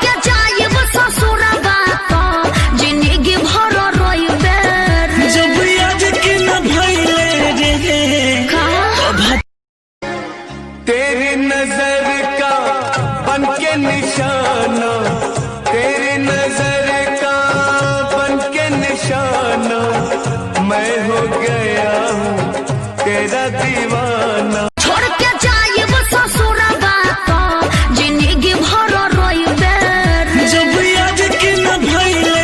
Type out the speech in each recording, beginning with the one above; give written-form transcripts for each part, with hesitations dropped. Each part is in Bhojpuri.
के जाइब ससुरबा तो जिंदगी भर रोइबे जब आज के न भइले रे तेरी नजर का बन के निशाना, तेरी नजर का बन के निशाना, मैं हो गया हूँ तेरा दीवाना। छोड़ के जाइब ससुरबा तो जिंदगी भर रोइबे जब आज के न भइले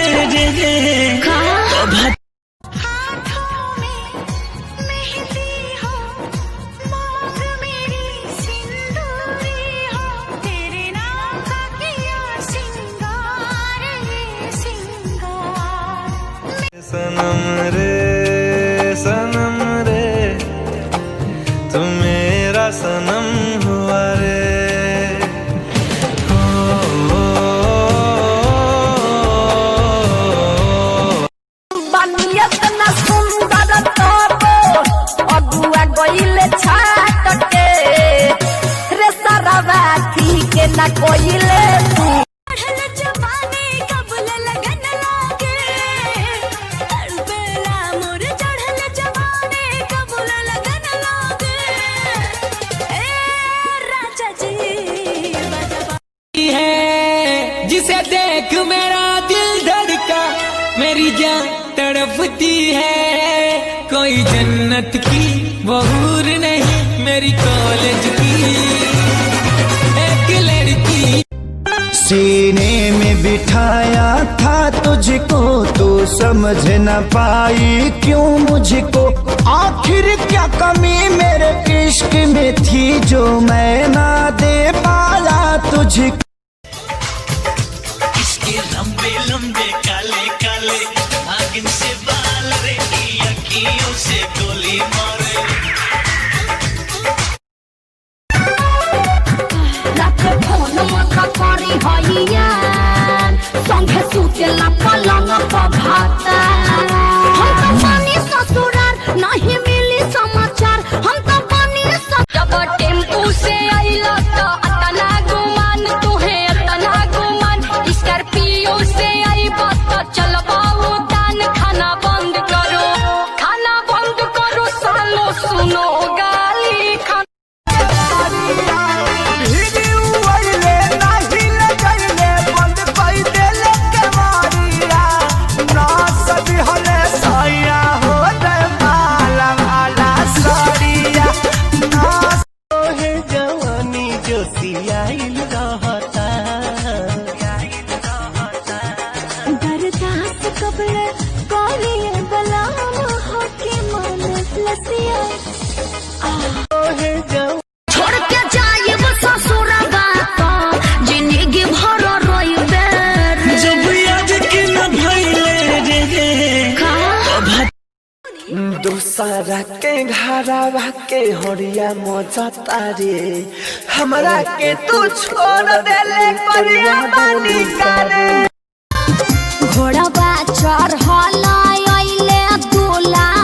रे सनम रे तू मेरा सनम हुआ रे। बनियत न सुंदर तोरो अगुआ गइले छाट के रे सरवा ठीक न कोइले तू पढ़ल जवानी कबल लगन लागे बेला मोर चढ़ल जवानी कबल लगन लागे ए राजा जी है जिसे देख मेरा दिल धड़का, मेरी जान तड़पती है। कोई जन्नत की बहूर नहीं, मेरी कॉलेज की एक लड़की। सीने में बिठाया था तुझको, तू समझ न पाई क्यों मुझको। आखिर क्या कमी मेरे इश्क में थी जो मैं ना दे पाया तुझको। इसके लंबे लंबे काले काले नागिन से बाल रे, अखियों से गोली मारे। रात फोन मका करी हइया संगे सुतेला पलंग पर भाता। हम तो बनी ससुराल नहीं मिली समाचार, हम तो बनी जब टेम्पू से आइला तो अतना गुमान तुहे अतना गुमान। स्कॉर्पियो से आई बात तो चलबा उतान। खाना बंद करो सालो सुनो गाली छोड़ के जाइब ससुरबा तो जिंदगी भर रोइबे जब आज के न भइले रे दूसरा के घरवा के हरिया मजा तारे, हमरा के तू छोड़ देले करिया बानी करे। घोड़वा चढ़ल अइले दुल्हा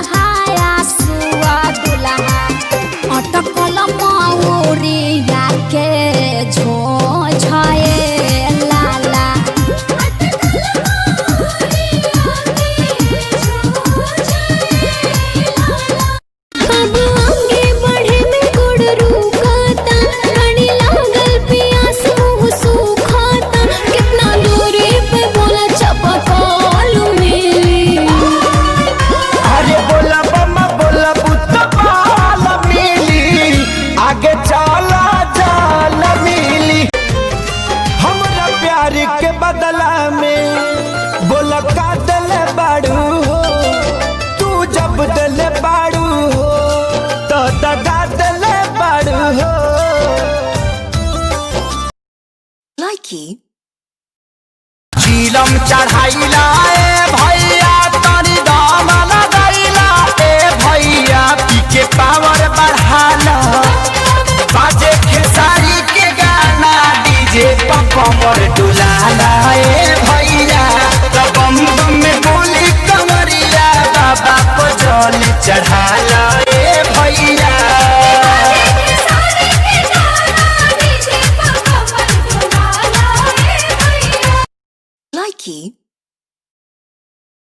सुआ दुल्हा अटकल मौरिया के झोझए लाला। अब आगे बढ़े में गुड़ रुकाता, गाड़ी लागल पियास मुँह सुखाता। कितना दूरी पे बोला चपकल मिली। अरे बोला बम्मा बोला बुत्ता पाल मिली, आगे चला जाल मिली। हमरा प्यार के बदला में बोला का दिल बाड़ू हो, तू जब दिल बाड़ू हो तो दगा दिल बाड़ू हो। चीलम चढ़ाइला ए भैया तनी दाम लगाइला ए भैया, पी के पावर बढ़ाला। बाजे खेसारी के गाना डीजे पर कमर डुलाला ए भैया, तो बम बम में बोली कमरिया बाबा को जल चढ़ाला ए भैया। Mikey.